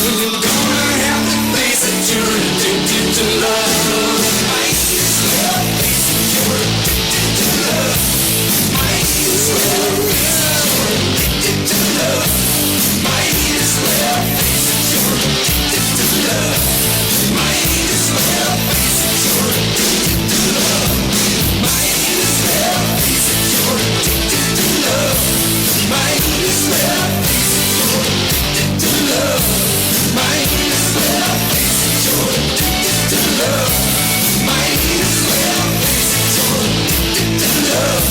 Gonna have to face it, you're addicted to love. Might as well face it, you're addicted to love. Might as well face it, you're addicted to love. Might as well face it, you're addicted to love. Might as well face it, you're addicted to love. Might as well face it, you're addicted to love. Might as well face it, you're addicted to love. Might as well face it, you're addicted to love. Might as well face it, you're addicted to love.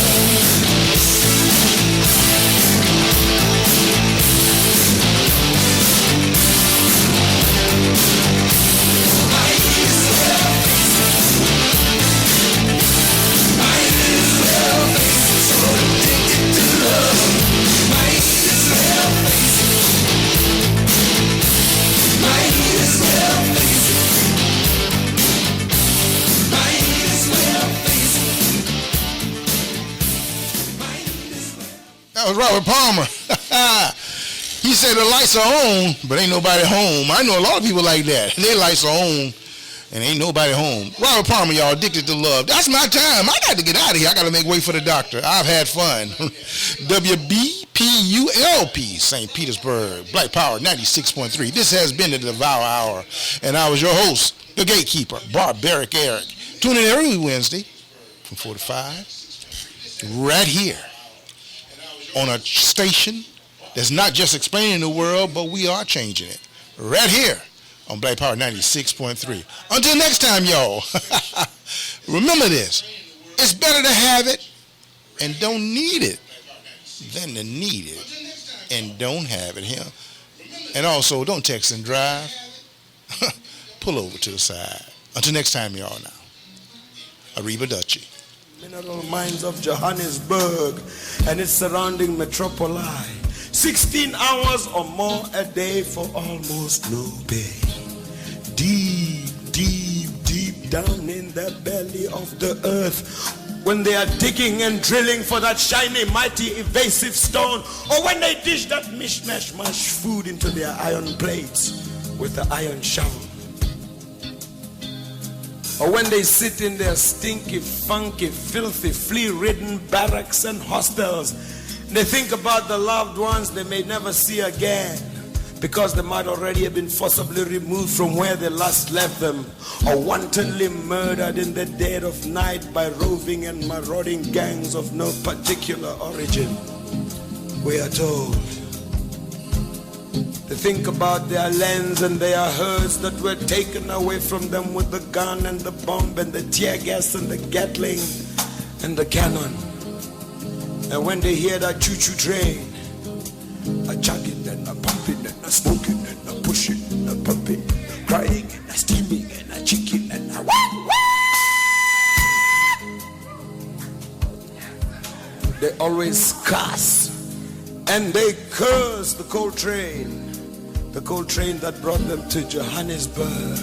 That was Robert Palmer. He said the lights are on, but ain't nobody home. I know a lot of people like that. Their lights are on, and ain't nobody home. Robert Palmer, y'all, addicted to love. That's my time. I got to get out of here. I got to make way for the doctor. I've had fun. WBPULP, St. Petersburg, Black Power 96.3. This has been the Devour Hour, and I was your host, the gatekeeper, Barbaric Eric. Tune in every Wednesday from 4 to 5, right here on a station that's not just explaining the world, but we are changing it. Right here on Black Power 96.3. Until next time, y'all, remember this. It's better to have it and don't need it than to need it and don't have it here. And also, don't text and drive. Pull over to the side. Until next time, y'all now. Arrivederci. Mineral mines of Johannesburg and its surrounding metropoli. 16 hours or more a day for almost no pay. Deep, deep, deep down in the belly of the earth, when they are digging and drilling for that shiny, mighty, evasive stone, or when they dish that mishmash mash food into their iron plates with the iron shovel. Or when they sit in their stinky, funky, filthy, flea-ridden barracks and hostels, they think about the loved ones they may never see again because they might already have been forcibly removed from where they last left them, or wantonly murdered in the dead of night by roving and marauding gangs of no particular origin. We are told. They think about their lands and their herds that were taken away from them with the gun and the bomb and the tear gas and the Gatling and the cannon. And when they hear that choo-choo train, a chugging and a pumping and a smoking and a pushing and a pumping, crying and a steaming and a chicken and a wah. They always cuss and they curse the coal train that brought them to Johannesburg.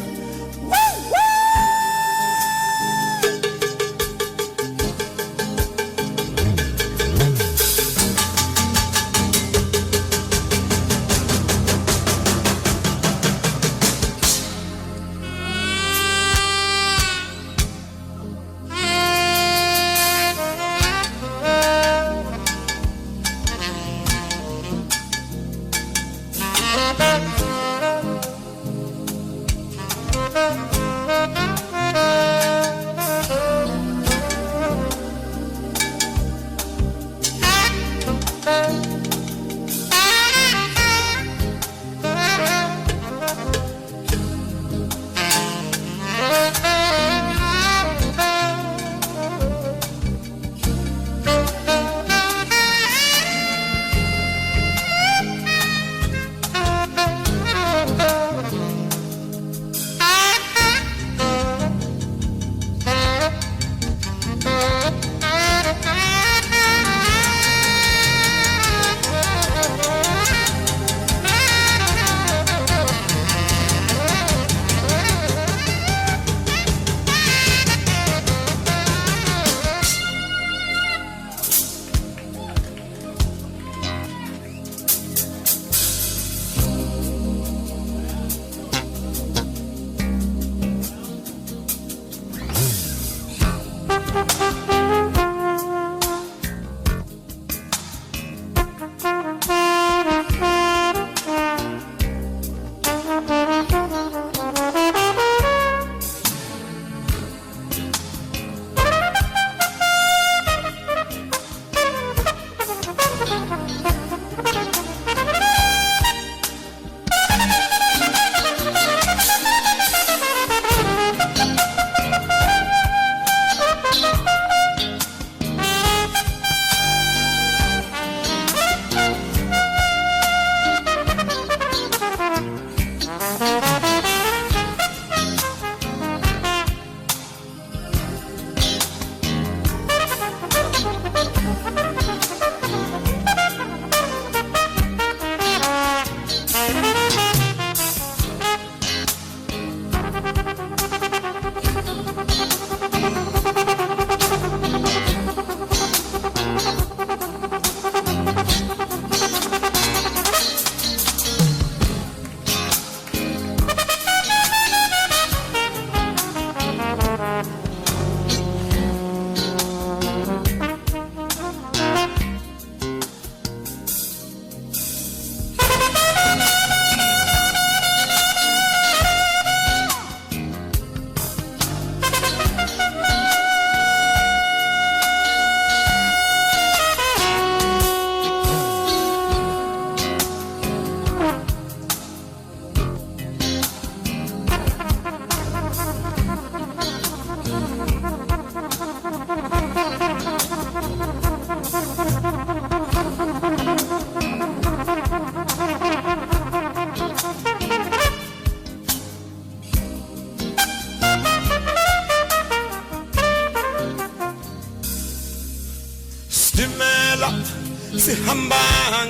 sihamba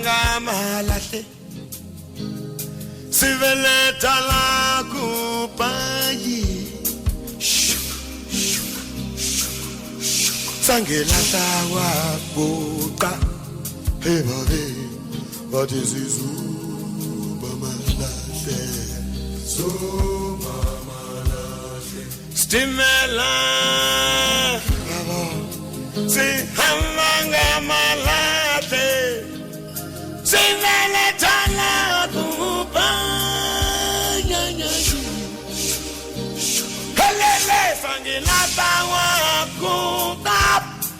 ngamalahle siveleta la kupayi sangelahla wabuqa hey babe what is izuba malahle zuba malahle stimela babo sihamba ngamalahle siveleta la kupayi helele sangelahla wabuqa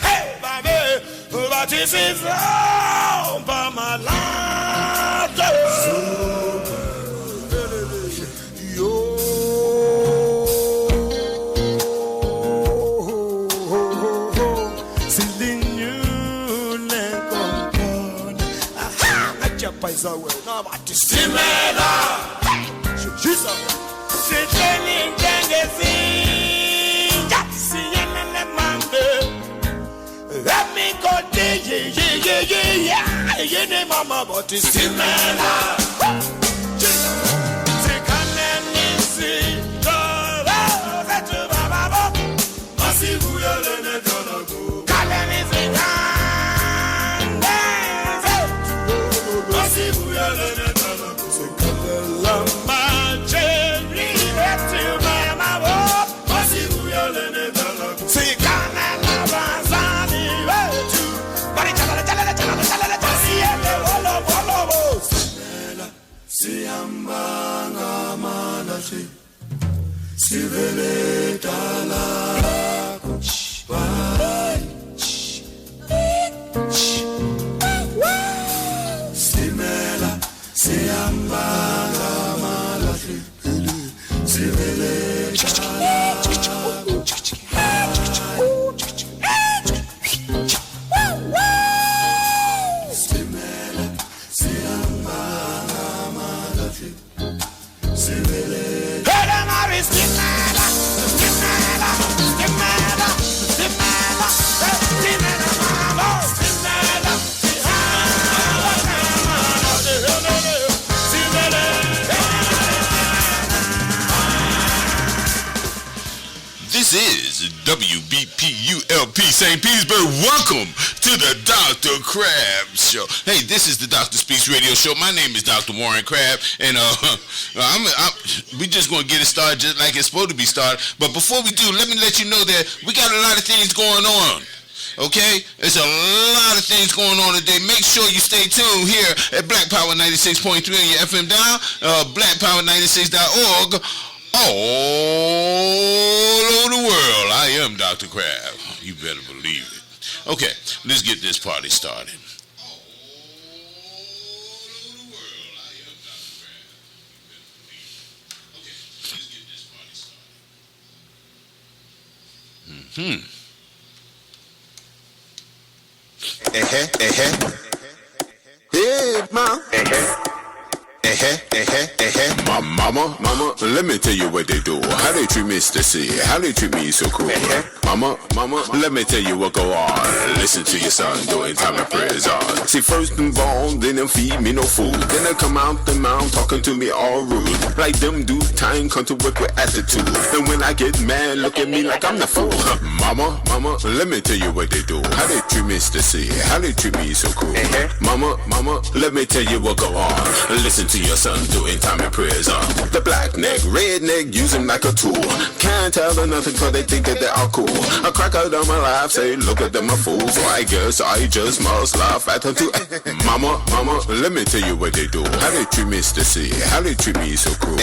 hey babe what is izuba malahle yo silinule kompon aha achapa isawe na bati simela shisa silinjengezi siyelele mande let me go yeah mama bati simela siveletala simela siyamba ngamalahle siveletala This is WBPULP St. Petersburg. Welcome to the Dr. Crab Show. Hey, this is the Dr. Speaks Radio Show. My name is Dr. Warren Crab, and we just going to get it started just like it's supposed to be started. But before we do, let me let you know that we got a lot of things going on. Okay, there's a lot of things going on today. Make sure you stay tuned here at BlackPower96.3 on your FM dial, BlackPower96.org. All over the world. I am Dr. Crab. You better believe it. Okay, let's get this party started. Hey, ma. Mama, let me tell you what they do. How they treat me, Stacy. How they treat me so cool. Mama, let me tell you what go on. Listen to your son doing time and prayers on. See, first of all, they don't feed me no food. Then they come out the mouth talking to me all rude. Like them do time come to work with attitude. And when I get mad, look at me like I'm the fool. Mama, let me tell you what they do. How they treat me, Stacy. How they treat me so cool. Mama, let me tell you what go on. Listen to your son doing time and prayers on. The black neck, red neck, use him like a tool. Can't tell them nothing cause they think that they are cool. I crack out on my life, say look at them a fool. So I guess I just must laugh at them too. Mama, let me tell you what they do. How they treat me, Stacy. How they treat me so cool.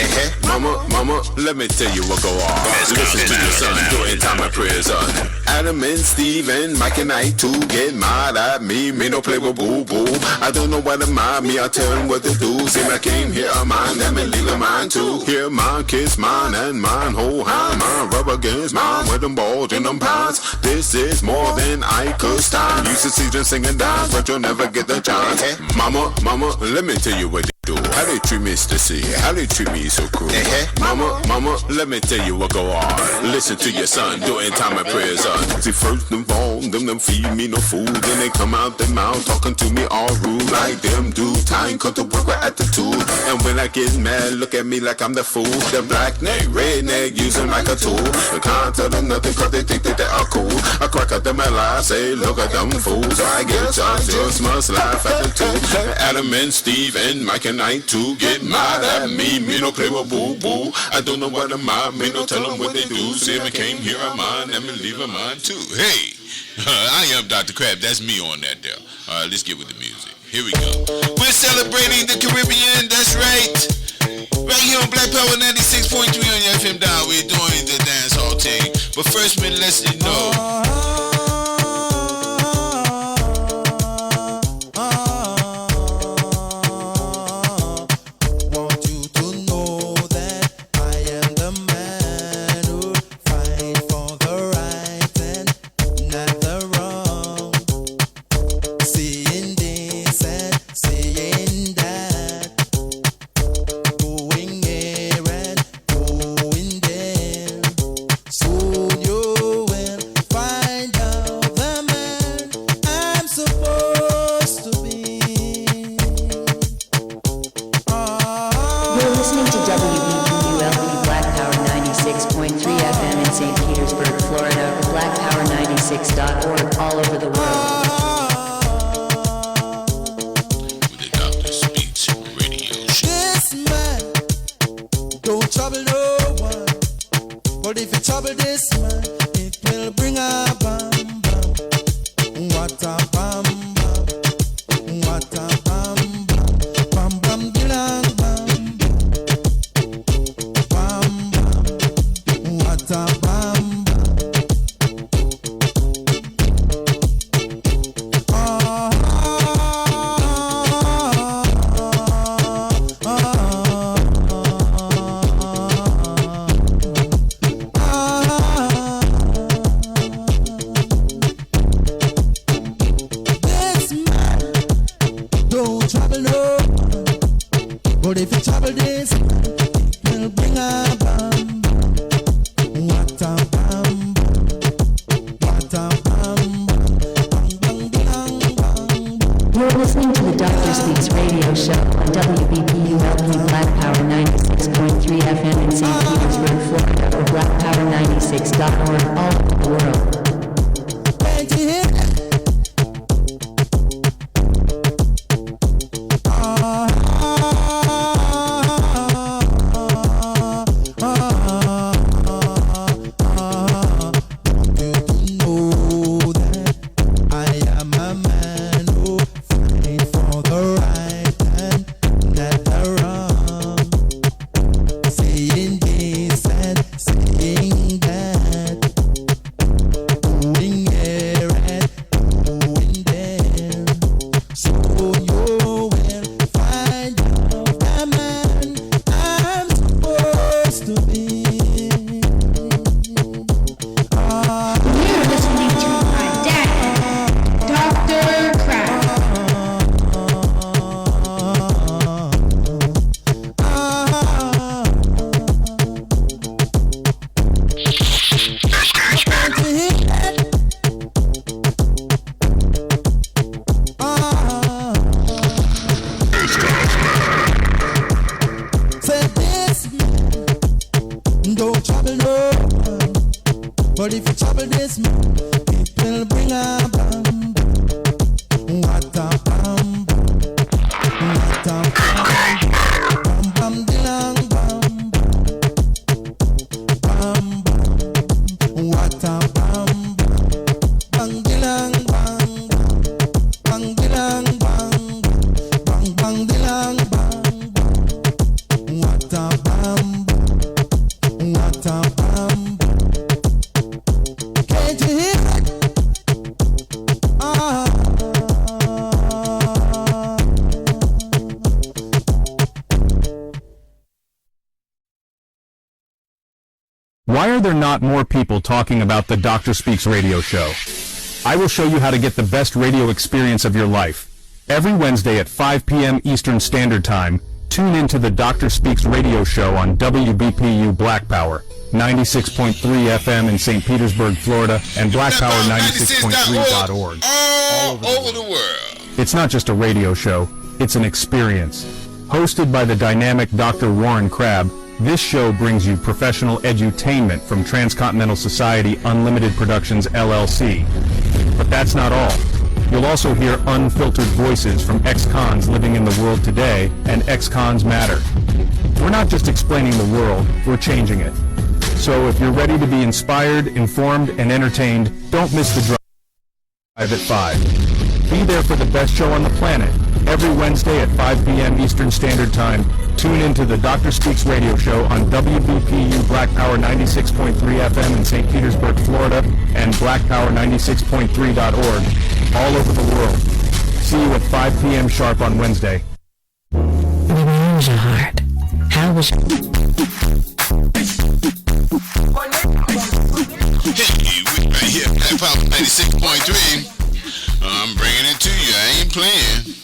Mama, let me tell you what go on. Listen to your son doing time and prayers on. Adam and Steve and Mike and I too get mad at me. Me no play with boo-boo. I don't know what to mind me. I tell them what to do. See I came here, mine, them and leave mine too. Here mine, kiss mine and mine, whole hand. Mine rub against mine with them balls and them pants. This is more than I could stand. Used to see them sing and dance, but you'll never get the chance. Mama, let me tell you what How they treat me, Stacy? How they treat me so cruel? Mama, let me tell you what go on. Listen to your son doing time and prayers on. See, first of all, them feed me no food. Then they come out their mouth talking to me all rude. Like them do time, come to work with attitude. And when I get mad, look at me like I'm the fool. The black neck, red neck, use them like a tool. I can't tell them nothing cause they think that they are cool. I crack at them and lie, say, look at them fools. So I guess I just must laugh at the two. Adam and Steve and Mike and I too get mad at me. Me no play with boo-boo. I don't know what I'm on. Me no tell them what they do. Say if I came here, I'm on. Let me leave them on too. Hey, I am Dr. Crab. That's me on that there. All right, let's get with the music. Here we go. We're celebrating the Caribbean. That's right. Right here on Black Power 96.3 on your FM dial. We're doing the dance hall thing. But first, man, let's you know. BlackPower96.3 all over the world. With the Dr. Speaks radio show. This man don't trouble no one, but if you trouble this man, it will bring a bam bam. What a bam bam, what a bam bam, bam bam dilang bam, bam bam, what a bam bam. But if you trouble this, it will bring a bam bam. What a bam bam, what a bam bam, bang bang bang bang. You're listening to the Dr. Speaks radio show on WBPULP Black Power 96.3 FM in St. Petersburg, Florida, or BlackPower96.org all over the world. Can't you hear that? But if you trouble this man, it will bring a bam bam. What a bam bam, what a bam bam, bam dilang bam bam, bam bam. What a bam bam, bang dilang bam bang dilang bam bang bang dilang bam bam. What a bam bam, what a bam bam. Can't you hear it? Why are there not more people talking about the Dr. Speaks radio show? I will show you how to get the best radio experience of your life. Every Wednesday at 5 p.m. Eastern Standard Time, Tune into the Dr. Speaks radio show on WBPU Black Power 96.3 FM in St. Petersburg, Florida, and BlackPower96.3.org. All over the world. It's not just a radio show, it's an experience. Hosted by the dynamic Dr. Warren Crabb, this show brings you professional edutainment from Transcontinental Society Unlimited Productions, LLC. But that's not all. You'll also hear unfiltered voices from ex-cons living in the world today, and ex-cons matter. We're not just explaining the world, we're changing it. So if you're ready to be inspired, informed, and entertained, don't miss the drive at 5. Be there for the best show on the planet, every Wednesday at 5 p.m. Eastern Standard Time. Tune into the Dr. Speaks radio show on WBPU Black Power 96.3 FM in St. Petersburg, Florida, and BlackPower96.3.org all over the world. See you at 5 p.m. sharp on Wednesday. Baby, how was your heart? How was your... Hey, we right here at Black Power 96.3. I'm bringing it to you. I ain't playing.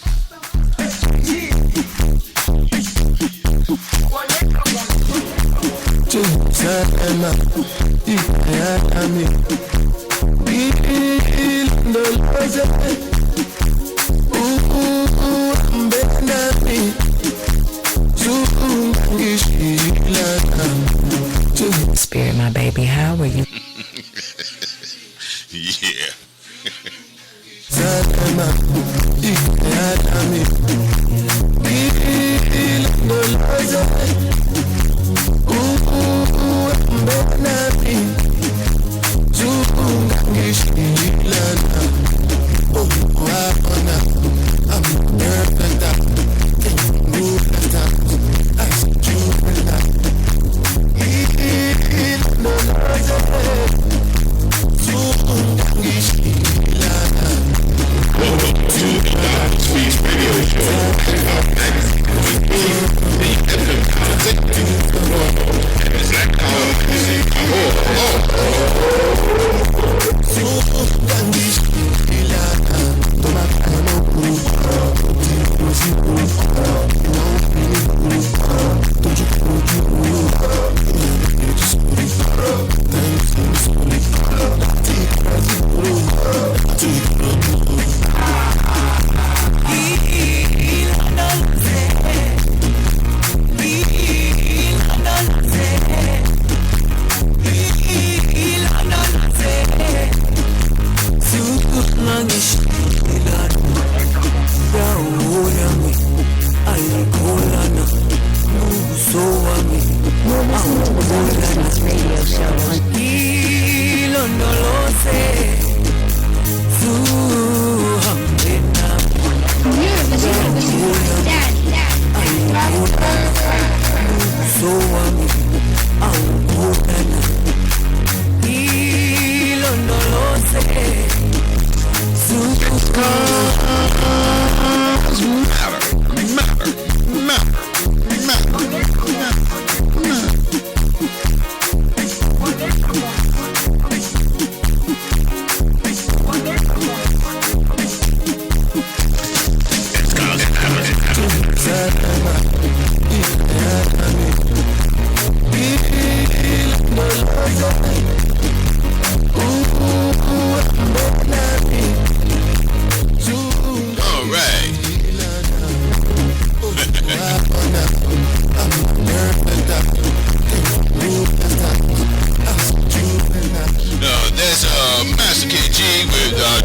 Spirit, my baby, how were you? Yeah.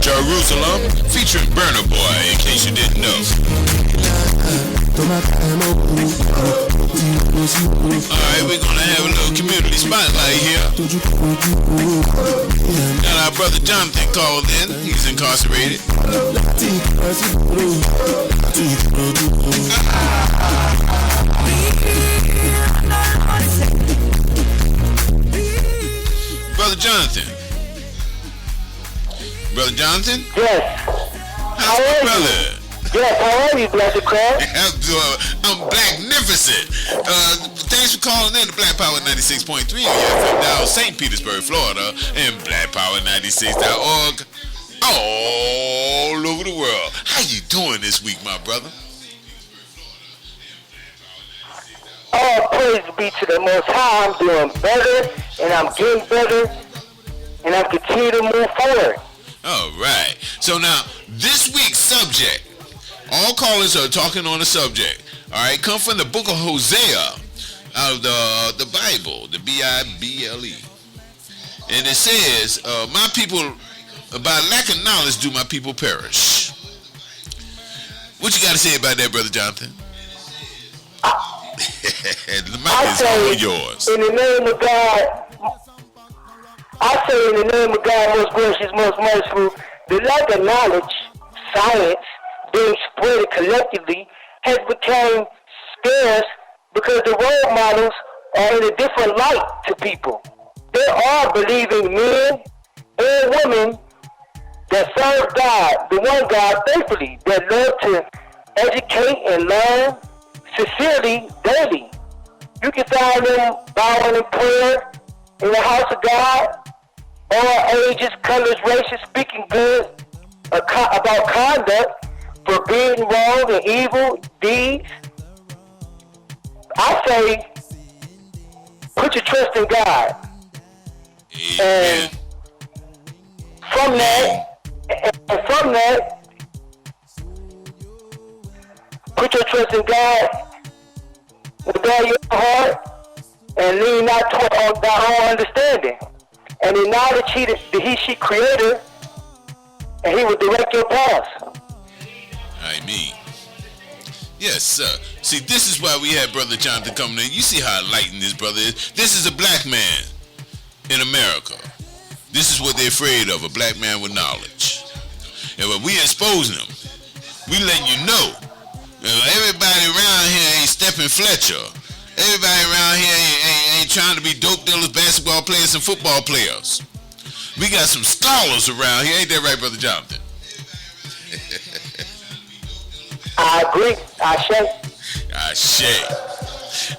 Jerusalem, featuring Burner Boy, in case you didn't know. Alright, we're gonna have a little community spotlight here. Got our brother Jonathan called in. He's incarcerated. Brother Jonathan. Brother Jonathan? Yes. How's my brother? Yes, how are you, Black Crab? I'm Blacknificent. Thanks for calling in to Black Power 96.3 on your FM dial, St. Petersburg, Florida, and BlackPower96.org all over the world. How you doing this week, my brother? praise be to the Most High. I'm doing better, and I'm getting better, and I'm continuing to move forward. All right. So now, this week's subject, all callers are talking on the subject. All right, come from the book of Hosea, out of the Bible, the Bible. And it says, my people, by lack of knowledge do my people perish. What you got to say about that, Brother Jonathan? The mic is all yours. In the name of God, I say in the name of God, most gracious, most merciful, the lack of knowledge, science, being spread collectively, has become scarce because the role models are in a different light to people. There are believing men and women that serve God, the one God, faithfully, that love to educate and learn sincerely daily. You can find them bowing in prayer in the house of God, all ages, colors, races, speaking good about conduct, forbidding wrong and evil deeds. I say, put your trust in God. Amen. And from that, put your trust in God with all your heart and lean not toward thy own understanding. And acknowledge he creator, and he will direct your path. I mean, yes, sir. See, this is why we had Brother Jonathan coming in. You see how enlightened this brother is. This is a black man in America. This is what they're afraid of, a black man with knowledge. And when we exposing them, we letting you know. Everybody around here ain't Stephen Fletcher. Everybody around here ain't trying to be dope dealers, basketball players, and football players. We got some scholars around here. Ain't that right, Brother Jonathan? I agree. I say.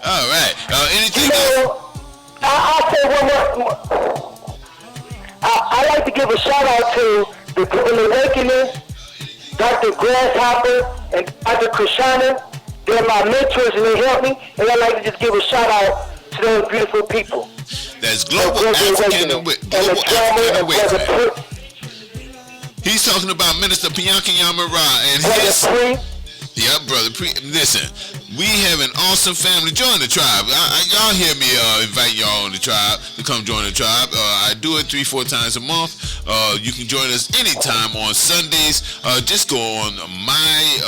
All right. Anything else? I'll say one more. I like to give a shout out to the Global Awakening, Dr. Grasshopper, and Dr. Krishana. They're my mentors and they help me. And I like to just give a shout out to those beautiful people. That's Global African Awakening. He's talking about Minister Bianca Yamara and his... Yeah, brother. Listen, we have an awesome family. Join the tribe. Y'all hear me invite y'all on the tribe to come join the tribe. I do it 3-4 times a month. You can join us anytime on Sundays. Just go on my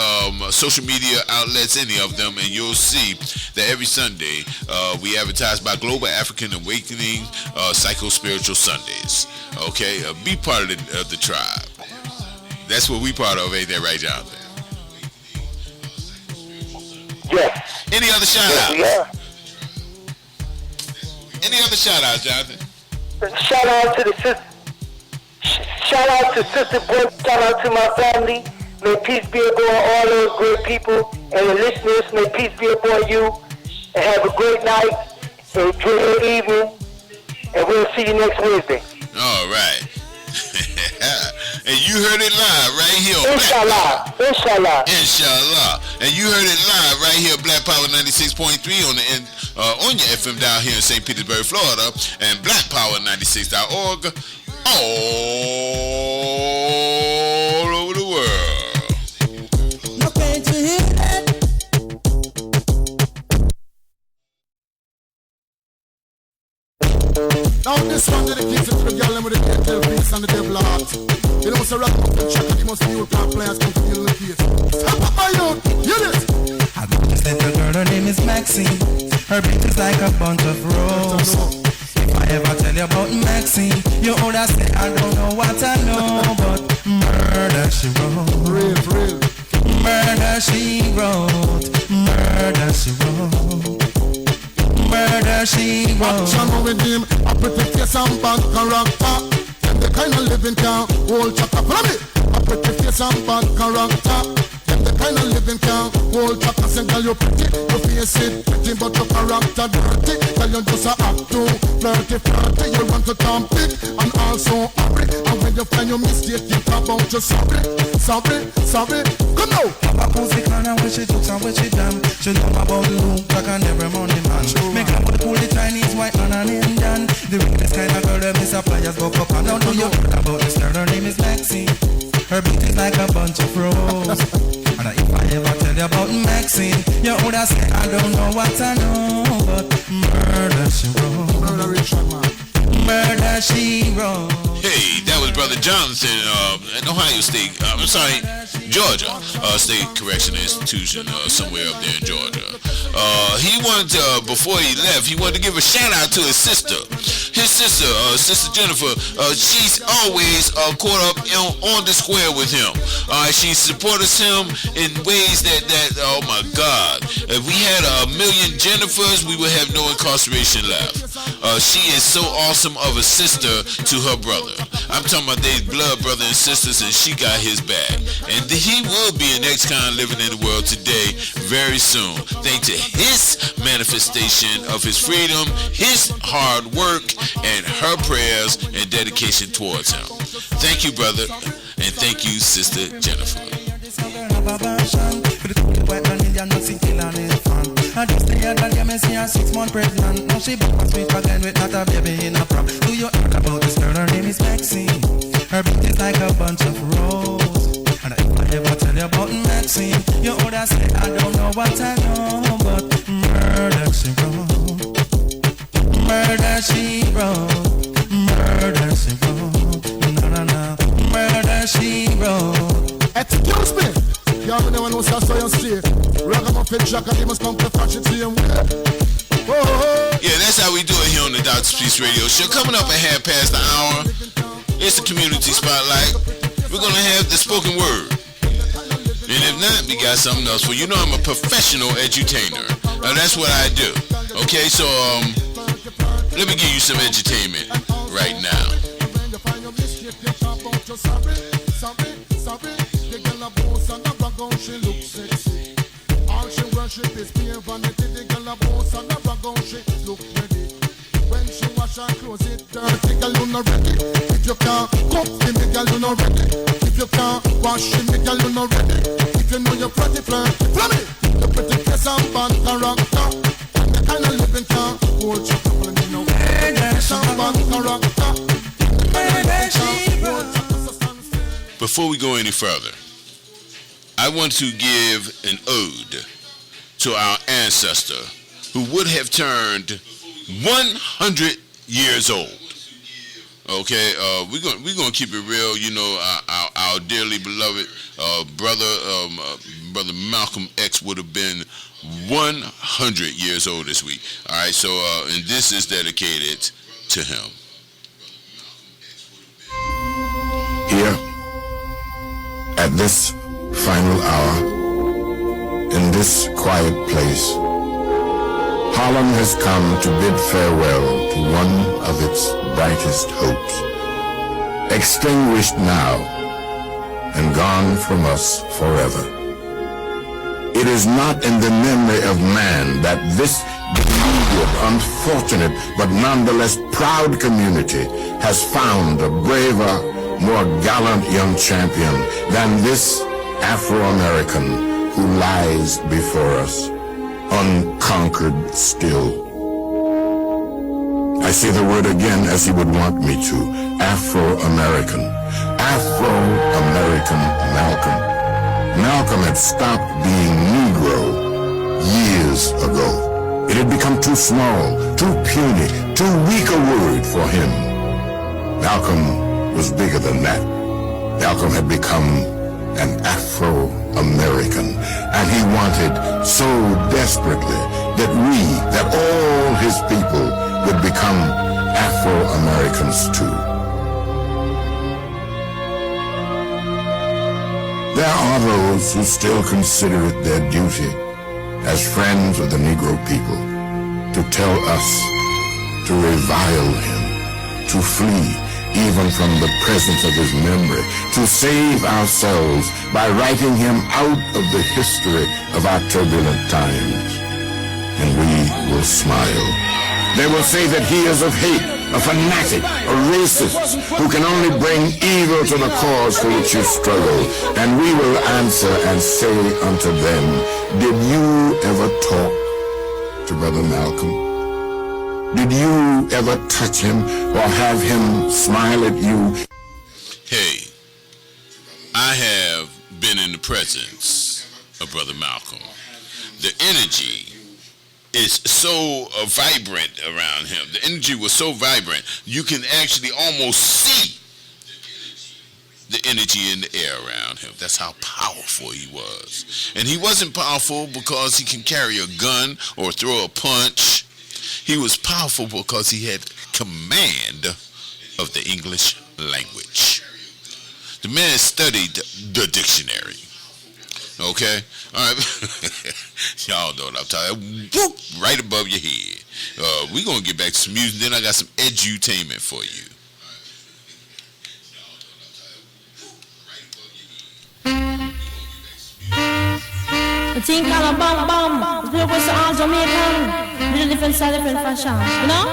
social media outlets, any of them, and you'll see that every Sunday we advertise by Global African Awakening Psycho-Spiritual Sundays. Okay? Be part of the tribe. That's what we part of, ain't that right, Jonathan? Yes. Any other shout-outs? Yeah. Any other shout-outs, Jonathan? Shout out to the sister. Shout out to Sister Boy. Shout out to my family. May peace be upon all those great people and the listeners. May peace be upon you. And have a great night. Enjoy your evening. And we'll see you next Wednesday. All right. And you heard it live right here. Inshallah. And you heard it live right here, Black Power 96.3 on your FM down here in St. Petersburg, Florida, and BlackPower96.org all over the world. No pain to hear that. Now this one dedicated to the girl with the angel face and the devil heart. You know, so rock up the track and you must be new top players come to the little case. Stop up my youth, hear this. I got this little girl, her name is Maxine. Her beauty is like a bunch of roses. If I ever tell you about Maxine, you would say I don't know what I know, but murder she wrote. Real. Murder she wrote. Murder she wrote. Murder she wrote. Action with him, a pretty face and bad character. Them the kind of living can hold chapter. Follow me. A pretty face and bad character. Them the kind of living can hold chapter. Say girl you pretty, your face it pretty, but your character dirty. Girl you just a act too flirty. You want to turn big and also hurry. And when you find your mistake, you talk about your sorry. Come now. Papa Pussy can and when she took and when she done. She know about the loop like an every morning man. suppliers go up and down. Do you heard about this girl? Her name is Maxine. Her beauty's like a bunch of roses. And if I ever tell you about Maxine, you would have say I don't know what I know, but murder she wrote. Murder she wrote. Hey, that was Brother Jonathan at Ohio State. I'm sorry, Georgia State Correctional Institution, somewhere up there in Georgia. He wanted to, before he left, he wanted to give a shout out to his sister. His sister, Sister Jennifer, she's always caught up on the square with him. She supports him in ways that, oh my God, if we had 1 million Jennifers, we would have no incarceration left. She is so awesome of a sister to her brother. I'm talking about they blood brother and sisters, and she got his back. And he will be an ex-con living in the world today very soon, thanks to his manifestation of his freedom, his hard work, and her prayers and dedication towards him. Thank you, brother, and thank you, Sister Jennifer. I just the other day, me see her 6 months pregnant. Now she back and sweet again with not a baby in a prom. Do you heard about this girl? Her name is Maxine. Her beauty's like a bunch of roses. And if I ever tell you about Maxine, you would have say I don't know what I know, but murder she wrote. Murder she wrote. Murder she wrote. No. Murder she wrote. Excuse me. Y'all know what's I saw you see. Ragamuffin Jack and he must come to catch it same way. Yeah, that's how we do it here on the Dr. Peace Radio Show. Coming up at 1:30, it's the Community Spotlight. We're going to have the spoken word. And if not, we got something else. Well, you know I'm a professional edutainer. Now, that's what I do. Okay, so let me give you some entertainment right now. She looks sexy. All she worship is pure vanity. The girl a boss and a brag on she look ready. When she wash her clothes it dirty, girl you not ready. If you can't cook for me, girl you not ready. If you can't wash me, girl you not ready. If you know you're pretty flirty, follow me. The pretty face and bad character, and the kind of living can't hold you couple me no. Face and bad character. Before we go any further, I want to give an ode to our ancestor who would have turned 100 years old. Okay, we're gonna keep it real. You know, our dearly beloved brother Malcolm X would have been 100 years old this week. All right, so and this is dedicated to him. Here, at this final hour, in this quiet place, Harlem has come to bid farewell to one of its brightest hopes, extinguished now and gone from us forever. It is not in the memory of man that this beleaguered, unfortunate, but nonetheless proud community has found a braver, more gallant young champion than this Afro-American who lies before us, unconquered still. I say the word again as he would want me to. Afro-American. Afro-American Malcolm. Malcolm had stopped being Negro years ago. It had become too small, too puny, too weak a word for him. Malcolm was bigger than that. Malcolm had become an Afro-American, and he wanted so desperately that all his people would become Afro-Americans too. There are those who still consider it their duty as friends of the Negro people to tell us to revile him, to flee even from the presence of his memory, to save ourselves by writing him out of the history of our turbulent times. And we will smile. They will say that he is of hate, a fanatic, a racist, who can only bring evil to the cause for which you struggle. And we will answer and say unto them, did you ever talk to Brother Malcolm? Did you ever touch him or have him smile at you? Hey, I have been in the presence of Brother Malcolm. The energy is so vibrant around him. The energy was so vibrant, you can actually almost see the energy in the air around him. That's how powerful he was. And he wasn't powerful because he can carry a gun or throw a punch. He was powerful because he had command of the English language. The man studied the dictionary. Okay? All right. Y'all know what I'm talking about. Whoop, right above your head. We're going to get back to some music. Then I got some edutainment for you. The thing called a bam bam. The people say all Jamaican. Little different style, different fashion. You know?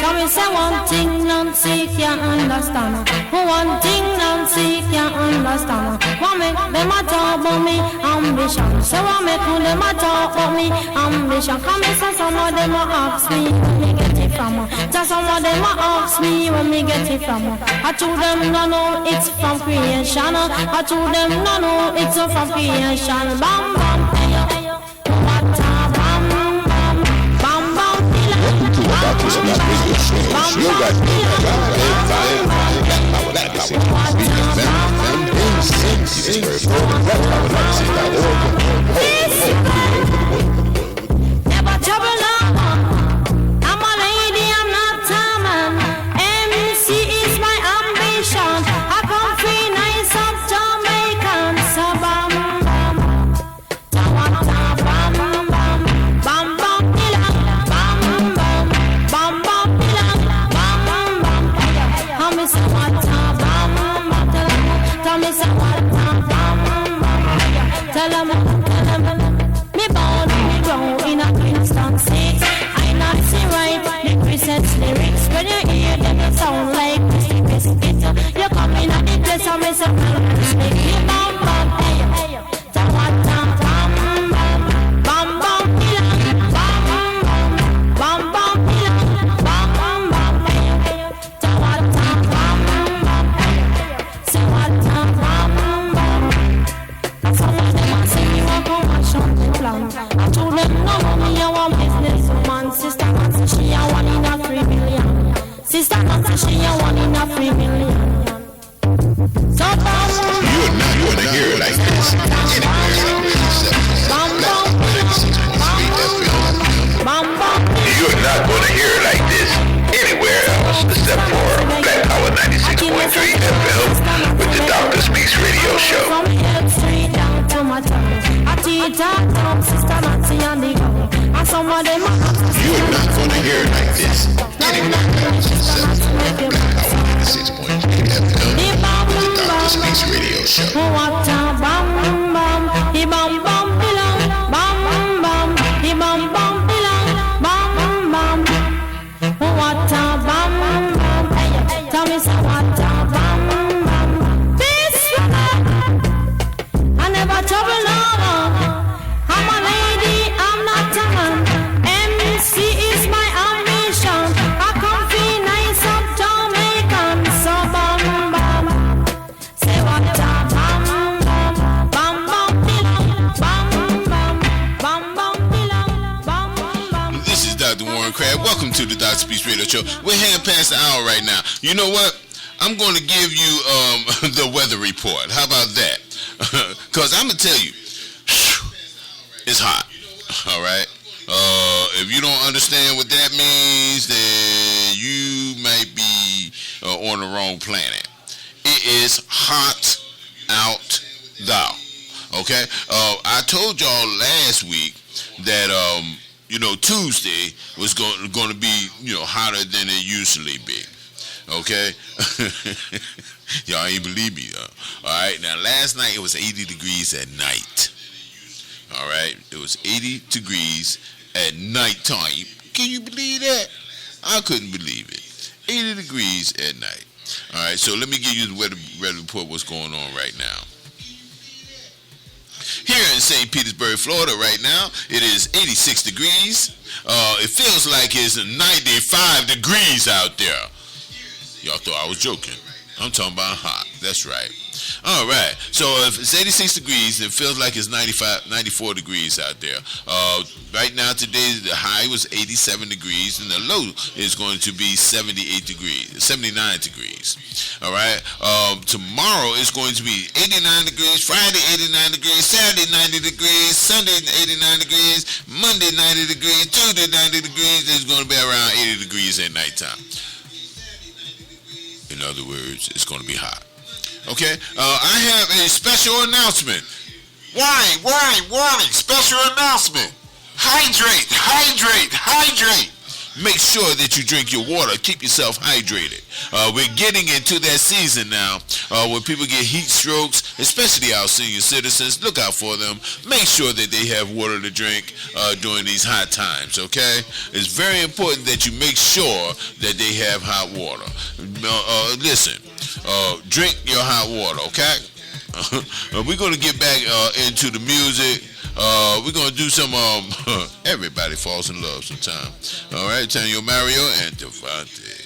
Tell me say one thing Nancy can't understand. One thing Nancy can't understand. What make them a talk about me ambition? So what make them a talk about me ambition? Come and say some of them a ask me where me get it from. Tell some of them a ask me where me get it from. I told them no no it's from creation. I told them no no it's from creation. Bam bam hey what a bam bam bam bam never trouble no. I'm a lady, I'm not a man. MC is my ambition. I come free nice of Jamaican. So bam bam, tawata bam bam, bam bam bilang, bam bam, bam bam bilang, bam bam. Tell me say what bam bam, tell me say what bam bam. Tell them, me born, me grow in a Kingston 6. I not see right the Christmas lyrics. When you hear them, it sound like Christy Biscuit. You come in at the place and me say, make you bam bam, hey, tawata bam bam, bam bam bilang, bam bam, bam bam bilang, bam bam, tawata bam bam, tawata bam bam. Some of them a say me want come and shut the plan. I told them no money, I want business woman. Sister Nancy, she a 1 in a 3 million. Sister Nancy, she a 1 in a 3 million. So bam, You're not going to hear it like this anywhere bam bam, bam bam. You're not going to hear it like this anywhere else except for Black Power 96.3 FM with the Dr. Speaks Radio Show. From Hill Street down to my town, I teach up Sister Nancy and the girl. And some of them You're not going to hear it like this anywhere else except for Black Power 96.3 FM with the Dr. Speaks Radio Show. what a bam bam, he bam bam bilang, bam bam, he bam bam bilang, bam bam. What a bam bam, tell me say what a bam bam. This I never trouble no. I'm a lady, I'm not a man. MC is my ambition. I come feel nice up Jamaican. So bam bam, say what a bam bam, bam bam bilang, bam bam, bam bam bilang, bam bam. This is Dr. Warren Crab. Welcome to the Dr. Speaks Radio Show. We're half past the hour right now. You know what? I'm going to give you the weather report. How about that? Because I'm going to tell you, it's hot. All right? If you don't understand what that means, then you might be on the wrong planet. It is hot out thou. Okay? I told y'all last week that Tuesday was going to be hotter than it usually be. Okay? Y'all ain't believe me, though. All right? Now, last night it was 80 degrees at night. All right? It was 80 degrees at nighttime. Can you believe that? I couldn't believe it. 80 degrees at night. All right? So let me give you the weather report, what's going on right now. Here in St. Petersburg, Florida right now, it is 86 degrees. It feels like it's 95 degrees out there. Y'all thought I was joking. I'm talking about hot. That's right. All right. So if it's 86 degrees, it feels like it's 94 degrees out there. Right now, today, the high was 87 degrees, and the low is going to be 79 degrees. All right. Tomorrow is going to be 89 degrees. Friday, 89 degrees. Saturday, 90 degrees. Sunday, 89 degrees. Monday, 90 degrees. Tuesday, 90 degrees. It's going to be around 80 degrees at nighttime. In other words, it's going to be hot. Okay, I have a special announcement. Warning, special announcement. Hydrate. Make sure that you drink your water. Keep yourself hydrated. We're getting into that season now where people get heat strokes, especially our senior citizens. Look out for them. Make sure that they have water to drink during these hot times, okay? It's very important that you make sure that they have hot water. Listen, drink your hot water, okay? We're going to get back into the music. We're going to do some, everybody falls in love sometime. All right, Tanyo Mario and Devante.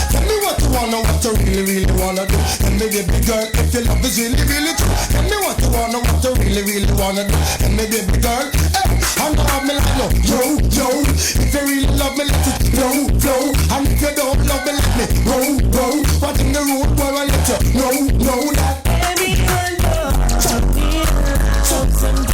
Tell me what you wanna, what you really wanna do. Tell me, baby girl, if your love is really true. Tell me what you wanna, what you really wanna do. Tell me, baby girl, hey, I know me like no, yo. If you really love me, let it flow. And if you don't love me, let me go. What in the road where I let you know that everyone knows. Sometimes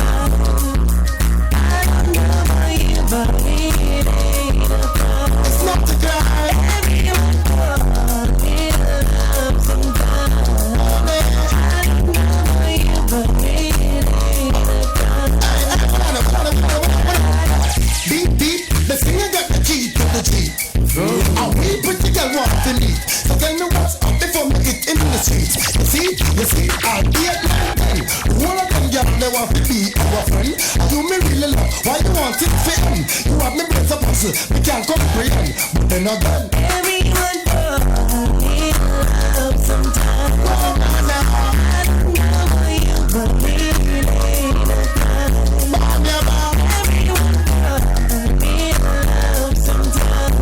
I don't know about you, but it ain't a problem. It's not to cry. Everyone knows me love sometimes. I don't know about you, but it ain't a problem. Beep, the singer got the key to the Jeep. And we pretty girl want to leave. So tell me what's up before me get in the streets. You see, I'll be at 9-10. One of them girls they want to be our friend. And you me really love, why you want it to end? You have me brains a puzzle, we can't comprehend. But then again, everyone knows me love sometimes. I don't know about you, but it ain't a problem. Everyone knows me love sometimes.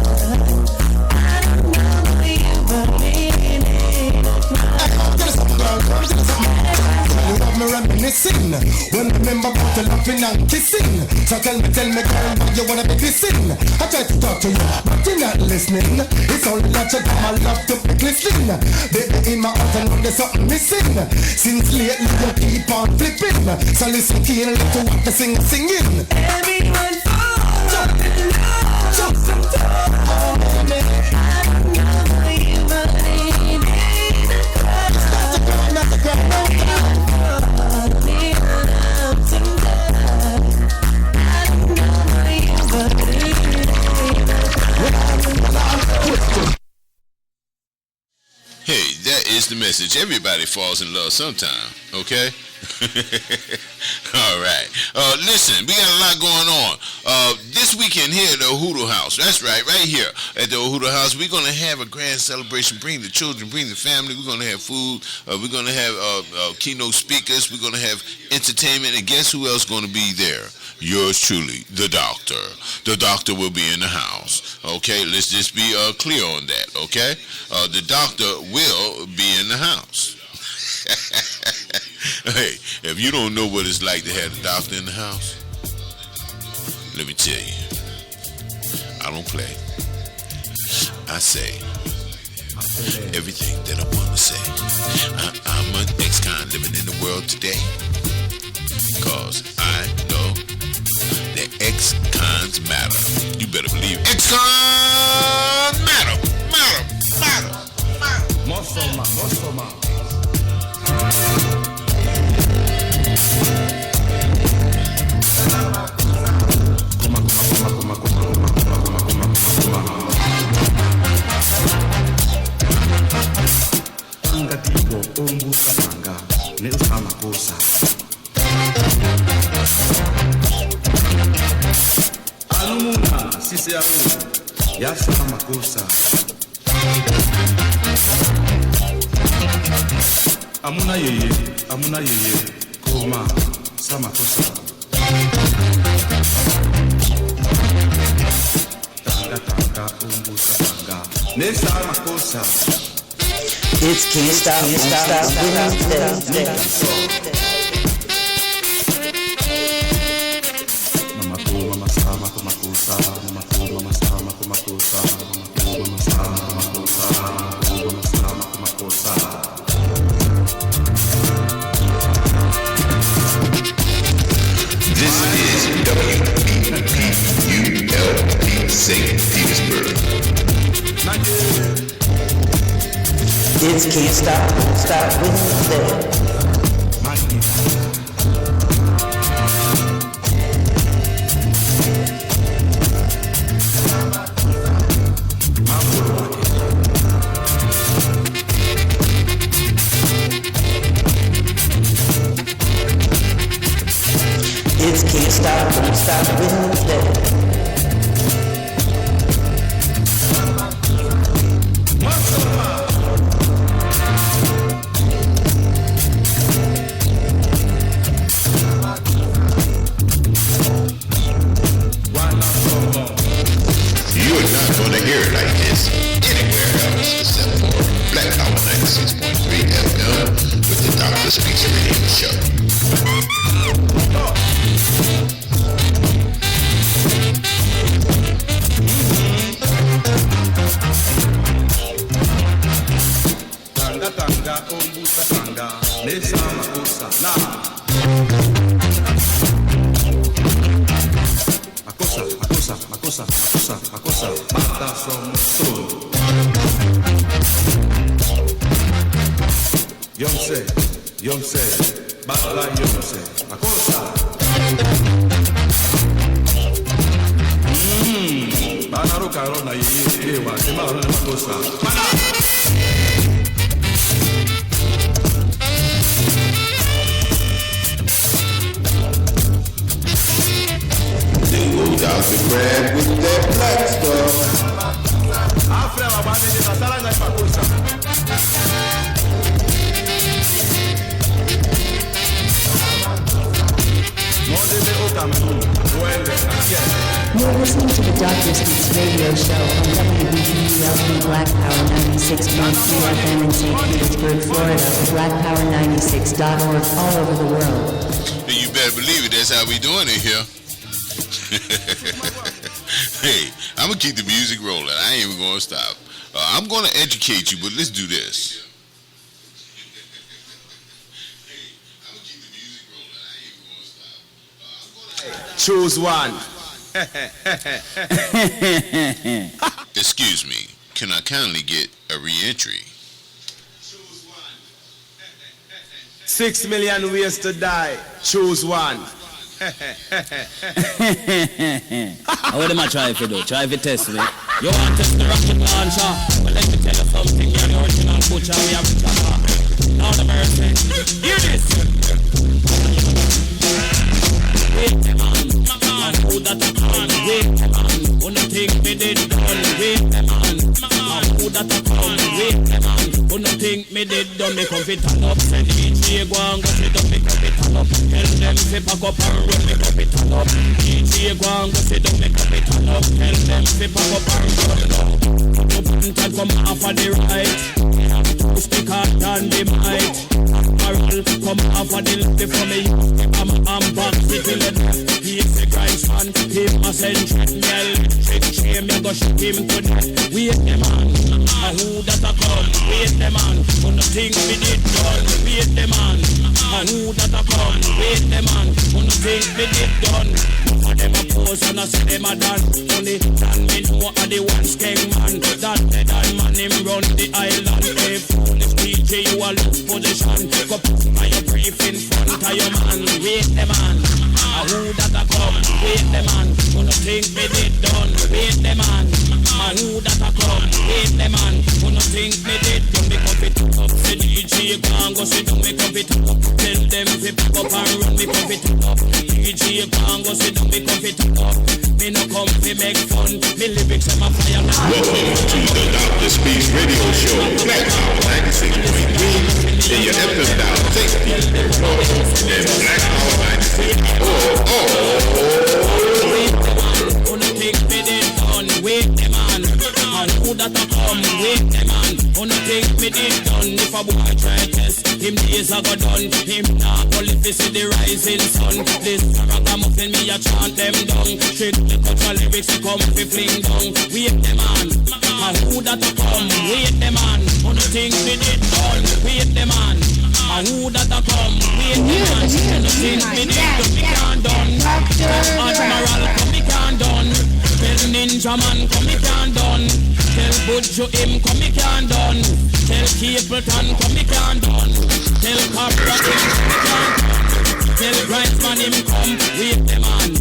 I don't know about you, but it ain't a problem. Tell us something, girl, you have me reminiscing when I remember about the laughing and kissing. So tell me, girl, why you wanna be kissing? I try to talk to you, but you're not listening. It's only natural that I love to be glistening. Baby, in my heart I know there's something missing. Since lately you keep on flipping. So listen keenly to what the singer singing. Everyone falls in love sometimes. I don't know about you, but it ain't a problem. It's not to cry, not to cry. Hey, that is the message. Everybody falls in love sometime, okay? All right. Listen, we got a lot going on. This weekend here at the Ohudu House, that's right here at the Ohudu House, we're going to have a grand celebration. Bring the children, bring the family. We're going to have food. We're going to have keynote speakers. We're going to have entertainment. And guess who else is going to be there? Yours truly, the doctor. The doctor will be in the house. Okay, let's just be clear on that, okay? The doctor will be in the house. Hey, if you don't know what it's like to have the doctor in the house, let me tell you, I don't play. I say everything that I want to say. I'm an ex-con living in the world today, cause I know that ex-cons matter. You better believe ex-cons matter. Muscle man. Nilsa makosa. Alumuna sisi aru yasa makosa. Amuna yeye koma samakosa. Tanga umbu tanga nesa makosa. It's can't stop, Mama sama kumakusa, mama sama kumakusa, mama sama kumakusa. This is WBPULP St. Petersburg. It's can't stop Wednesday. It's can't stop Wednesday. You're not going to hear it like this anywhere else except for BlackPower96.3 FM with the Dr. Speaks Radio Show. Tanga umbusa tanga nesa makosa na makosa mata somuso Yomse bala Yomse makosa bana rokaro na yeye wa sema makosa Dr. Crab with that black stuff. You're listening to the Dr. Speaks Radio Show on WBPULP Black Power 96.3 FM in St. Petersburg, Florida, or BlackPower96.org all over the world. You better believe it, that's how we doing it here. Hey, I'm going to keep the music rolling. I ain't even going to stop. I'm going to educate you, but let's do this. Choose one. Excuse me. Can I kindly get a re-entry? 6 million ways to die. Choose one. What am I trying to do? Try to test me. You want to test the rocket launcher? Well, let me tell you something. You're the original butcher. We have to talk. Lord of mercy. Hear this. Wait, man. Who that a man? Wait, man. Who no think me did done? Wait, man. Who that a man? Wait, man. Who no think me did done? Me come fit turn up. Say DJ go and go sit up. Me come fit turn up. Tell them say pack up and run. Me come fit turn up. DJ go and go sit up. Me come fit turn up. Tell them say pack up and run. No pant and come off of the right. Stick hard on the mic. Barrel come off of the left for me. I'm back sitting in he's a Christ man. Him a centric mel. Shame me go shoot him to death. Wait the man. Who that a come? Wait the man. Who no think we did done? Wait the man. Who that a come? Wait the man. Who no think we did done? For them a pose and a say them a done. Only than me know a the one skeng man. That man him run the island. Hey foolish DJ you a lose position. Go put my brief in front of your man. Wait the man. Who that a come? Wait the man. Who no think me did done? Wait the man. Who that a come? Wait the man. Who no think me did done? Because it up the DJ DJ can't go sit down, me cup it up. Tell them to pick up and run, me cup it up. DJ can't go sit down, me cup it up. Me no come to make fun, me lyrics am a fire. Welcome to the Dr. Speaks Radio Show, BlackPower 96.3, in your FM dial, think people, and BlackPower 96. Wanna think me did done, wait the man. And who that a come, wait the man. Wanna think me did done, if a boy try test, him days a go done. Him not only fi see the rising sun. This ragamuffin me a chant them down. Strictly cultural lyrics to come fi fling down. Wait the man, and who that a come, wait the man. Wanna think me did done, wait the man. And who that a come, wait the man. Wanna think me did done, me can't done. Admiral come me can't done. Tell Ninja Man come me can't done. Tell Budjo him come me can't done. Tell Capleton come me can't done. Tell Capra him come me can't done. Tell Grindman him come, wait the man.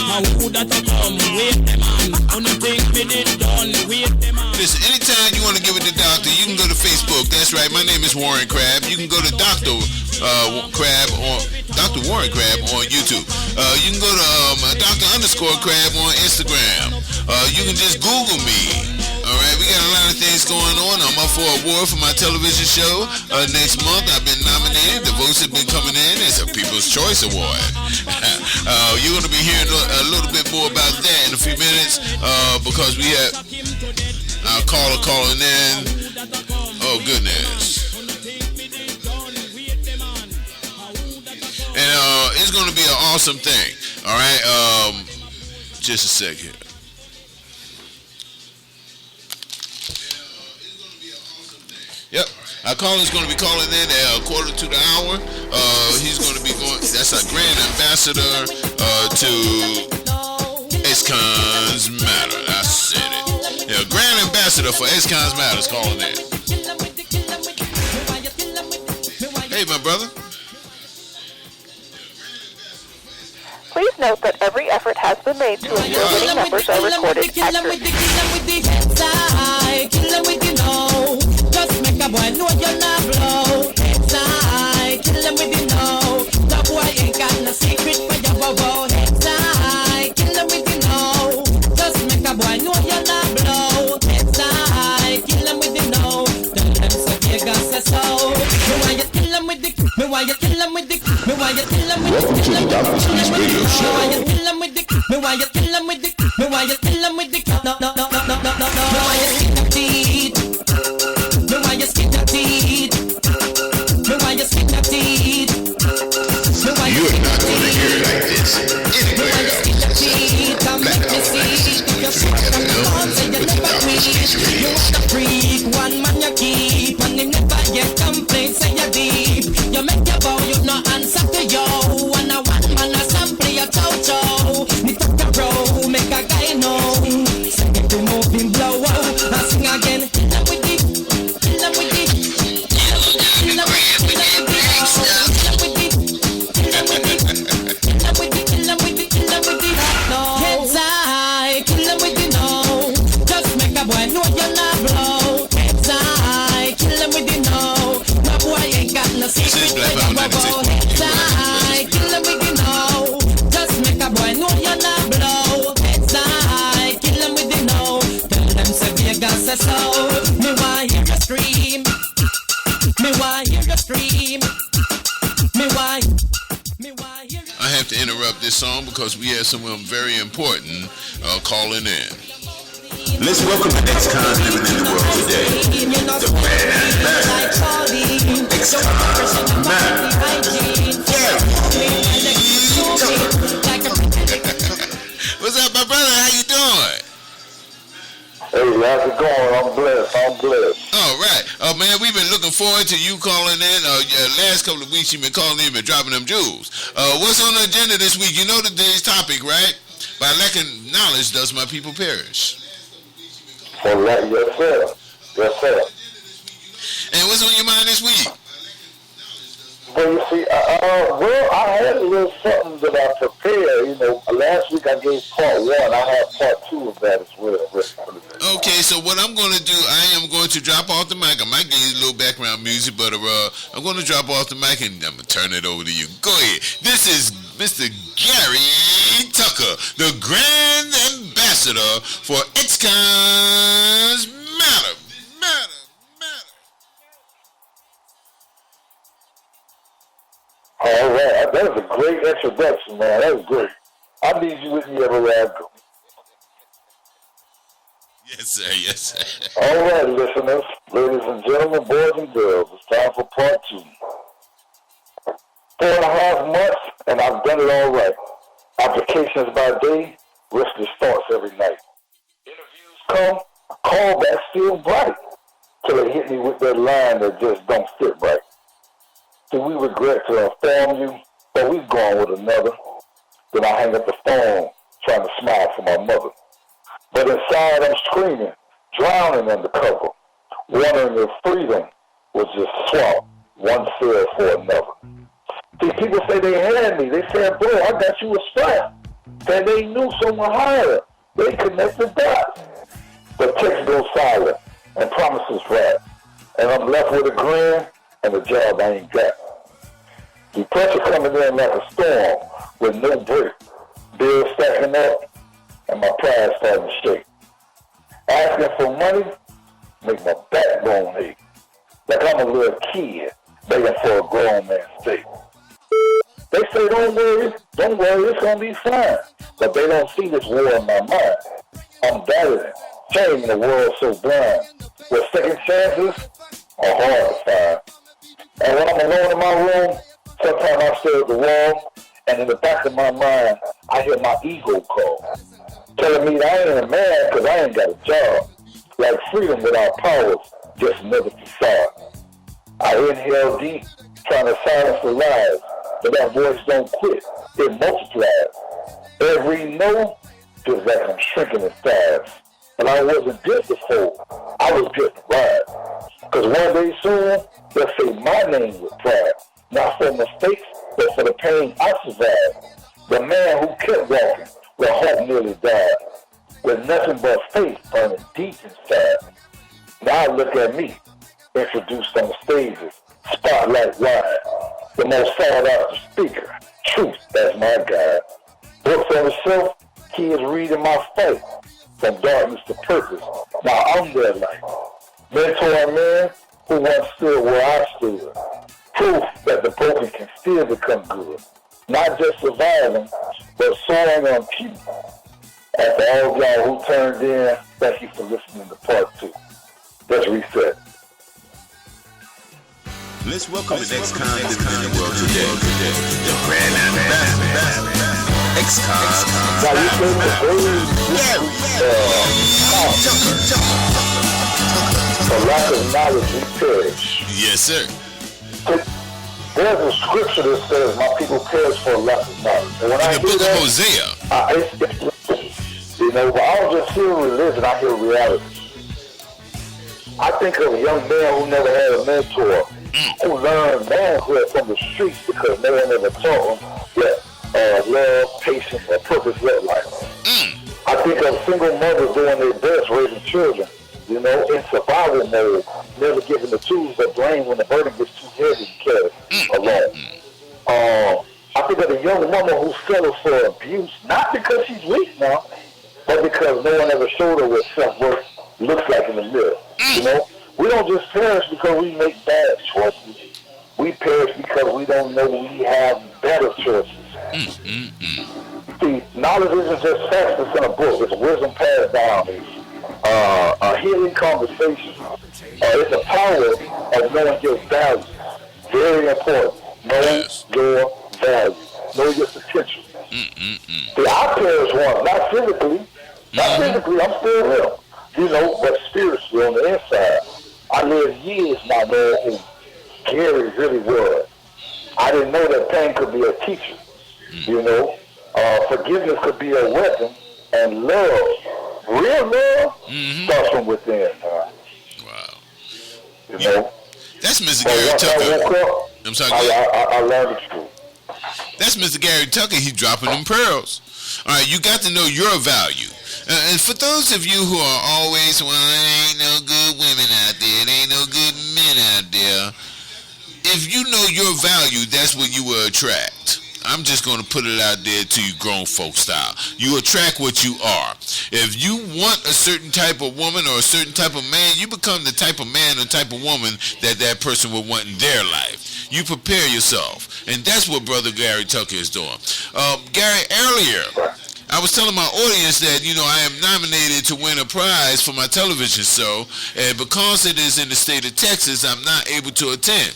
And who that a come, wait the man. Wanna think me did done, wait the man. Listen, anytime you want to give it to Doctor, you can go to Facebook. That's right. My name is Warren Crab. You can go to Dr. Crab on Dr. Warren Crab on YouTube. You can go to Dr. _ Crab on Instagram. You can just Google me. All right, we got a lot of things going on. I'm up for an award for my television show. Next month, I've been nominated. The votes have been coming in. It's a People's Choice Award. You're going to be hearing a little bit more about that in a few minutes because we have our caller calling in. Oh, goodness. And it's going to be an awesome thing. All right, just a second. Yep, our caller's going to be calling in at 1:45. He's going to be going. That's our grand ambassador to Ex-Cons Matter. I said it. Yeah, grand ambassador for Ex-Cons Matter is calling in. Hey, my brother. Please note that every effort has been made to ensure winning numbers are recorded accurately. Just make a boy know you're not blow. Headside, kill them with the no. That boy ain't got no secret for your bobo. Headside, kill them with the no. Just make a boy know you're not blow. Headside, kill them with the no. Tell them so Vegas says so. Me why you kill them with the, me why you kill them with the, me why you kill them with the, kill them with the, me why you kill them with the, me why you kill them with the, me why you kill them with the, no no no no no no no, me why you kill them teeth. Me why you skin your teeth? Me why you skin your teeth? Me why you skin your teeth? You're not gonna hear it like this anywhere else. Me why you skin your teeth? Come make me see. If you're sick from the thoughts and you never quit. You want a freak, one man you keep, and him never get complaints say you're deep. You make your bow, you no answer to yo. And a one man a sample your chow chow. Me talk a bro, make a guy know. Say if you move him blow out, I sing again. This is BlackPower 96. Kill them with the no. Just make a boy know you're not blow. Headside, kill them with the no. Tell them say Vegas says so. Me want hear you scream. Me want hear you scream. Me want hear you. I have to interrupt this song because we have someone very important calling in. Let's welcome the ex-cons living in the world today. The bad man. Ex-cons man. What's up, my brother? How you doing? Hey, how's it going? I'm blessed. All right. Man, we've been looking forward to you calling in. Last couple of weeks you've been calling in and dropping them jewels. What's on the agenda this week? You know today's topic, right? By lacking knowledge does my people perish. Yes, sir. And what's on your mind this week? Well, you see, well, I had a little something that I prepared. You know, last week I gave part one. I have part two of that as well. Okay, so what I'm going to do, I am going to drop off the mic. I might give you a little background music, but I'm going to drop off the mic and I'm going to turn it over to you. Go ahead. This is Mr. Gary Tucker, the Grand Ambassador for X-Cons Matter. All right, that was a great introduction, man. That was great. I need you with me everywhere I go. Yes, sir. Yes, sir. All right, listeners, ladies and gentlemen, boys and girls, it's time for part two. 4.5 months, and I've done it all right. Applications by day, restless thoughts every night. Interviews come, callbacks still bright, till they hit me with that line that just don't fit right. So we regret to inform you that we've gone with another. Then I hang up the phone, trying to smile for my mother. But inside I'm screaming, drowning in the cover, wondering if freedom was just swap, one cell for another. See, people say they had me. They said, bro, I got you a strap. Said they knew someone higher. They connected dots. The text goes silent and promises rap. And I'm left with a grin and a job I ain't got. The pressure coming in like a storm with no break. Bills stacking up and my pride starting to shake. Asking for money make my backbone ache. Like I'm a little kid begging for a grown man's steak. They say don't worry, it's gonna be fine. But they don't see this war in my mind. I'm battling, shame the world so blind. Where second chances are hard to find. And when I'm alone in my room, sometimes I stare at the wall, and in the back of my mind, I hear my ego call, telling me that I ain't a man because I ain't got a job. Like freedom without powers, just another facade. I inhale deep, trying to silence the lies, but that voice don't quit, it multiplies. Every no feels like I'm shrinking in size. And I wasn't built to fold, I was built to rise. Because one day soon, they'll say my name with pride. Not for mistakes, but for the pain I survived. The man who kept walking, where hope nearly died. With nothing but faith burning deep inside. Now look at me, introduced on stages, spotlight wide. The most sought after speaker, truth, that's my guide. Books on the shelf, kids reading my fight. From darkness to purpose, now I'm their light. Mentor a man who once stood where I stood. Proof that the broken can still become good. Not just surviving, but soaring on peace. And for all of y'all who turned in, thank you for listening to part two. Let's reset. Let's welcome the next con in the world today. The Grand Ambassador. X-Cons. Now you think for lack of knowledge we perish. Yes, sir. There's a scripture that says my people perish for lack of knowledge. And when in the book of Hosea. You know, but I don't just hear religion, I hear reality. I think of a young man who never had a mentor, who learned manhood from the streets because no one ever taught him that love, patience, or purpose look like. I think of single mothers doing their best raising children, you know, in survival mode, never given the tools but blame when the burden gets too heavy to carry alone. I think of a young woman who settles for abuse, not because she's weak now, but because no one ever showed her what self-worth looks like in the mirror. You know, we don't just perish because we make bad choices. We perish because we don't know we have better choices. See, knowledge isn't just facts that's in a book. It's wisdom passed down. It's a healing conversation. It's the power of knowing your values. Very important. Know your values. Know your potential. See, I perish once, not physically. Not physically, I'm still here. You know, but spiritually on the inside. I lived years not knowing who Gary really was. I didn't know that pain could be a teacher. You know, forgiveness could be a weapon, and love, real love, starts from within. Wow. You know, that's Mr. Gary Tucker. I'm sorry. I learned the truth. That's Mr. Gary Tucker. He's dropping them pearls. All right, you got to know your value. And for those of you who are always, well, there ain't no good women out there, there ain't no good men out there. If you know your value, that's what you will attract. I'm just going to put it out there to you grown folk style. You attract what you are. If you want a certain type of woman or a certain type of man, you become the type of man or type of woman that that person would want in their life. You prepare yourself. And that's what Brother Gary Tucker is doing. Gary, earlier, I was telling my audience that, I am nominated to win a prize for my television show. And because it is in the state of Texas, I'm not able to attend.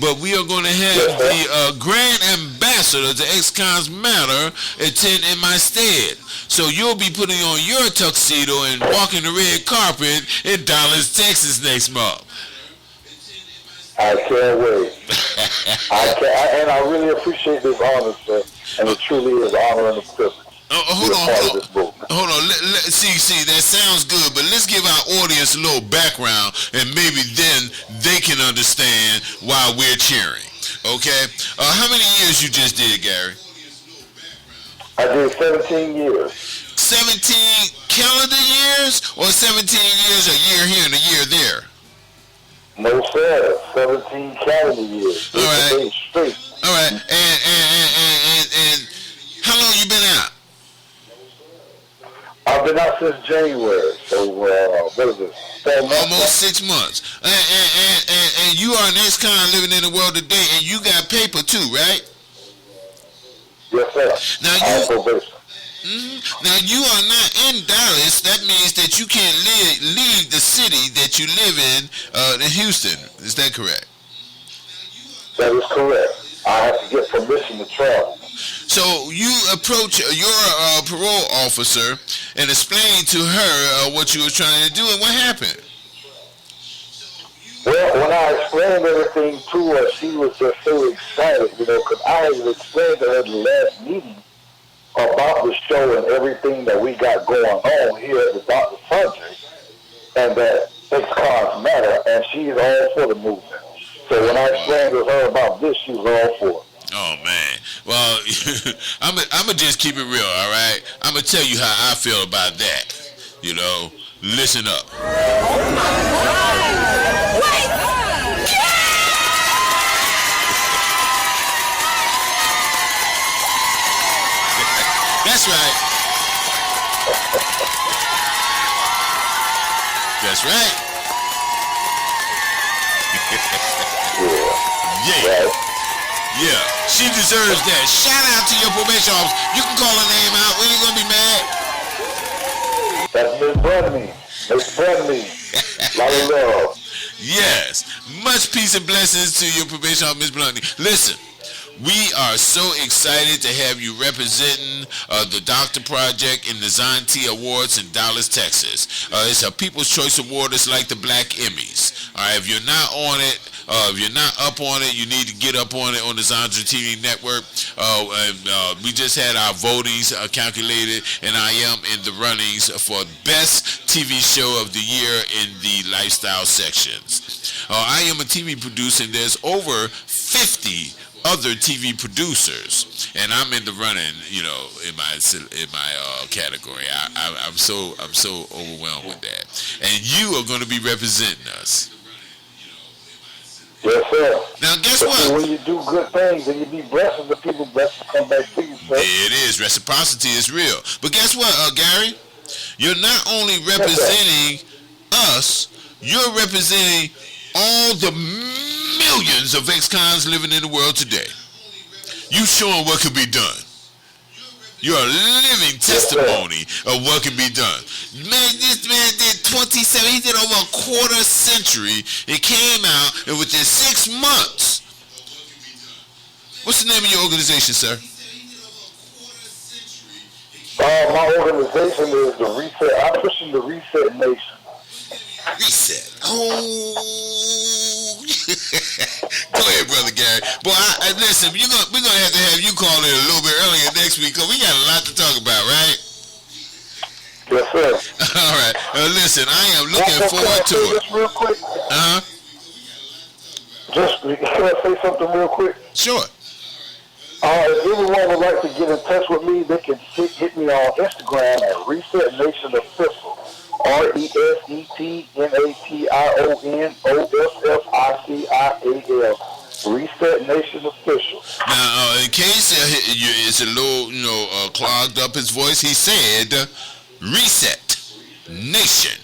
But we are going to have the grand ambassador to Ex-Cons Matter attend in my stead. So you'll be putting on your tuxedo and walking the red carpet in Dallas, Texas next month. I can't wait. And I really appreciate this honor, sir. And it truly is an honor and a privilege. Hold on. See, that sounds good, but let's give our audience a little background, and maybe then they can understand why we're cheering. Okay? How many years you just did, Gary? I did 17 years. 17 calendar years, or 17 years, a year here and a year there? No, sir. 17 calendar years. All right. Straight. All right. And how long you been out? I've been out since January, so what is it? Almost 6 months. And you are an ex-con living in the world today, and you got paper too, right? Yes, sir. Now you are not in Dallas. That means that you can't leave the city that you live in Houston. Is that correct? That is correct. I have to get permission to travel. So you approach your parole officer and explain to her what you were trying to do, and what happened? Well, when I explained everything to her, she was just so excited, because I had explained to her the last meeting about the show and everything that we got going on here at the Dr. Subject, and that Ex-Cons Matter, and she's all for the movement. So when I explained to her about this, she was all for it. Oh, man. Well, I'm going to just keep it real, all right? I'm going to tell you how I feel about that. Listen up. Oh, my God. Wait. That's right. That's right. Yeah, she deserves that. Shout out to your probation officer. You can call her name out. We ain't gonna be mad. That's Miss Bunny. Miss Bunny. Lot of love. Yes. Much peace and blessings to your probation officer, Miss Bluntney. Listen. We are so excited to have you representing the Doctor Project in the Zonti Awards in Dallas, Texas. It's a People's Choice Award. It's like the Black Emmys. All right, if you're not on it, if you're not up on it, you need to get up on it on the Zonti TV network. We just had our votings calculated, and I am in the runnings for Best TV Show of the Year in the Lifestyle sections. I am a TV producer, and there's over 50 other TV producers, and I'm in the running, in my category. I'm so overwhelmed with that, and you are going to be representing us. Yes, sir. Now, guess what? When you do good things and you be blessed, the people blessed to come back to you, sir. It is. Reciprocity is real. But guess what, Gary? You're not only representing us, you're representing all the millions of ex-cons living in the world today. You showing what can be done. You're a living testimony of what can be done. Man, this man did 27, he did over a quarter century. It came out, and within 6 months. What's the name of your organization, sir? My organization is the Reset. I'm pushing the Reset Nation. Reset. Oh. Go ahead, Brother Gary. Boy, listen, we're gonna have you call in a little bit earlier next week, because we got a lot to talk about, right? Yes, sir. All right. Listen, I am looking forward to it. Just real quick. Just can I say something real quick? Sure. If anyone would like to get in touch with me, they can hit me on Instagram at Reset Nation Official. ResetNationOfficial. Reset Nation Official. Now, in case it's a little, clogged up his voice, he said, Reset Nation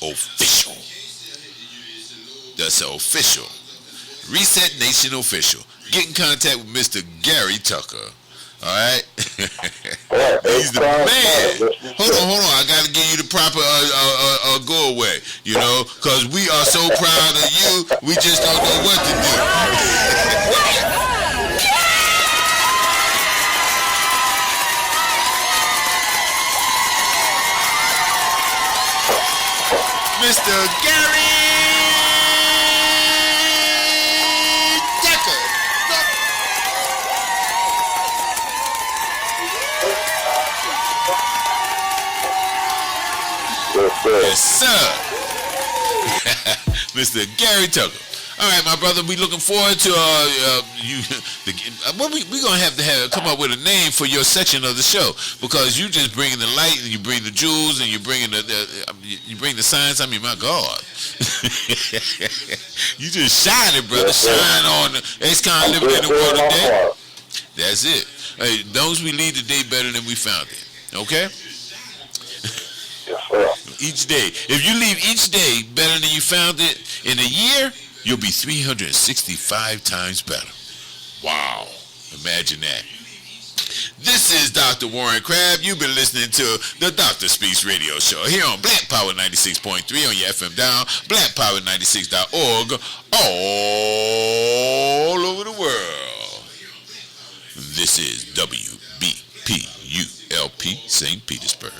Official. That's official. Reset Nation Official. Get in contact with Mr. Gary Tucker. All right? He's the man. Hold on. I got to give you the proper go away, because we are so proud of you, we just don't know what to do. Mr. Gary Tucker. Yes, sir. Mr. Gary Tucker. All right, my brother, we looking forward to you. We gonna have to come up with a name for your section of the show, because you just bringing the light and you bring the jewels and you bringing you bring the science. I mean, my God, you just shining, brother. Shine on the X-Con living in the world today. That's it. Hey, those we leave the day better than we found it. Okay. Each day. If you leave each day better than you found it in a year, you'll be 365 times better. Wow. Imagine that. This is Dr. Warren Crab. You've been listening to the Dr. Speaks radio show here on Black Power 96.3 on your FM dial, blackpower96.org, all over the world. This is WBPULP St. Petersburg.